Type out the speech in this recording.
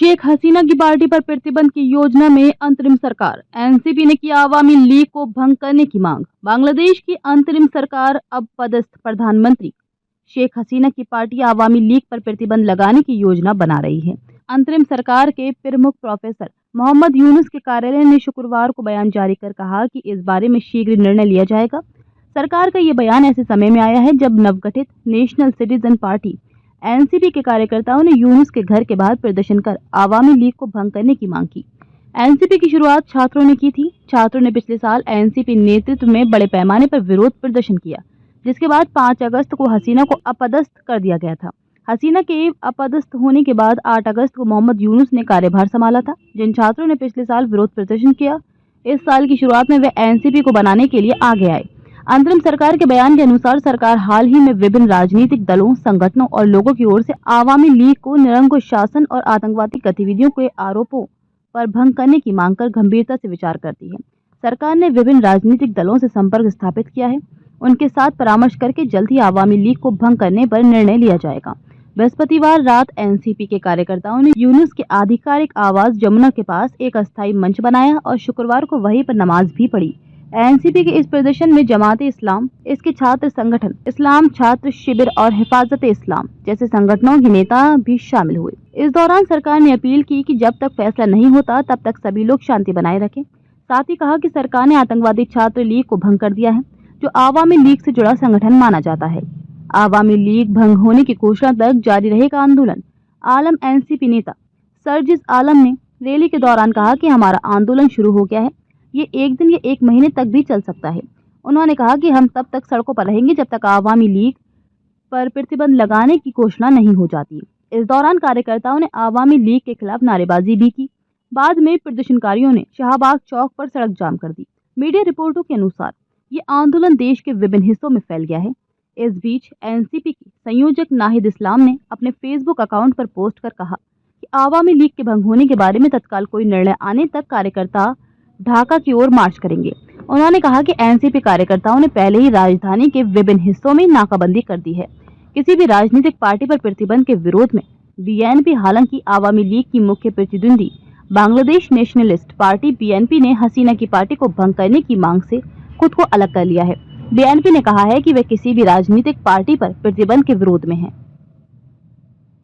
शेख हसीना की पार्टी पर प्रतिबंध की योजना में अंतरिम सरकार। एनसीपी ने किया अवामी लीग को भंग करने की मांग। बांग्लादेश की अंतरिम सरकार अब पदस्थ प्रधानमंत्री शेख हसीना की पार्टी अवामी लीग पर प्रतिबंध लगाने की योजना बना रही है। अंतरिम सरकार के प्रमुख प्रोफेसर मोहम्मद यूनुस के कार्यालय ने शुक्रवार को बयान जारी कर कहा कि इस बारे में शीघ्र निर्णय लिया जाएगा। सरकार का ये बयान ऐसे समय में आया है जब नवगठित नेशनल सिटीजन पार्टी एनसीपी के कार्यकर्ताओं ने यूनुस के घर के बाहर प्रदर्शन कर आवामी लीग को भंग करने की मांग की। एनसीपी की शुरुआत छात्रों ने की थी। छात्रों ने पिछले साल एनसीपी नेतृत्व में बड़े पैमाने पर विरोध प्रदर्शन किया, जिसके बाद 5 अगस्त को हसीना को अपदस्थ कर दिया गया था। हसीना के अपदस्थ होने के बाद 8 अगस्त को मोहम्मद यूनुस ने कार्यभार संभाला था। जिन छात्रों ने पिछले साल विरोध प्रदर्शन किया, इस साल की शुरुआत में वे एनसीपी को बनाने के लिए आगे आए। अंतरिम सरकार के बयान के अनुसार सरकार हाल ही में विभिन्न राजनीतिक दलों, संगठनों और लोगों की ओर से आवामी लीग को निरंकुश शासन और आतंकवादी गतिविधियों के आरोपों पर भंग करने की मांग कर गंभीरता से विचार करती है। सरकार ने विभिन्न राजनीतिक दलों से संपर्क स्थापित किया है। उनके साथ परामर्श करके जल्द ही आवामी लीग को भंग करने पर निर्णय लिया जाएगा। बृहस्पतिवार रात एनसीपी के कार्यकर्ताओं ने यूनुस के आधिकारिक आवास जमुना के पास एक अस्थायी मंच बनाया और शुक्रवार को वहीं पर नमाज भी पढ़ी। एनसीपी के इस प्रदर्शन में जमाते इस्लाम, इसके छात्र संगठन इस्लाम छात्र शिविर और हिफाजत इस्लाम जैसे संगठनों के नेता भी शामिल हुए। इस दौरान सरकार ने अपील की कि जब तक फैसला नहीं होता तब तक सभी लोग शांति बनाए रखें। साथ ही कहा कि सरकार ने आतंकवादी छात्र लीग को भंग कर दिया है, जो आवामी लीग से जुड़ा संगठन माना जाता है। आवामी लीग भंग होने की घोषणा तक जारी रहेगा आंदोलन। आलम एनसीपी नेता सरजिस आलम ने रैली के दौरान कहा कि हमारा आंदोलन शुरू हो गया है, ये एक दिन या एक महीने तक भी चल सकता है। उन्होंने कहा कि हम तब तक सड़कों पर रहेंगे जब तक आवामी लीग पर प्रतिबंध लगाने की घोषणा नहीं हो जाती। इस दौरान कार्यकर्ताओं ने आवामी लीग के खिलाफ नारेबाजी भी की। बाद में प्रदर्शनकारियों ने शाहबाग चौक पर सड़क जाम कर दी। मीडिया रिपोर्टों के अनुसार ये आंदोलन देश के विभिन्न हिस्सों में फैल गया है। इस बीच एनसीपी की संयोजक नाहिद इस्लाम ने अपने फेसबुक अकाउंट पर पोस्ट कर कहा कि आवामी लीग के भंग होने के बारे में तत्काल कोई निर्णय आने तक कार्यकर्ता ढाका की ओर मार्च करेंगे। उन्होंने कहा कि एनसीपी कार्यकर्ताओं ने पहले ही राजधानी के विभिन्न हिस्सों में नाकाबंदी कर दी है। किसी भी राजनीतिक पार्टी पर प्रतिबंध के विरोध में बीएनपी, हालांकि आवामी लीग की मुख्य प्रतिद्वंदी बांग्लादेश नेशनलिस्ट पार्टी बीएनपी ने हसीना की पार्टी को भंग करने की मांग से खुद को अलग कर लिया है। बीएनपी ने कहा है कि वे किसी भी राजनीतिक पार्टी पर प्रतिबंध के विरोध में है।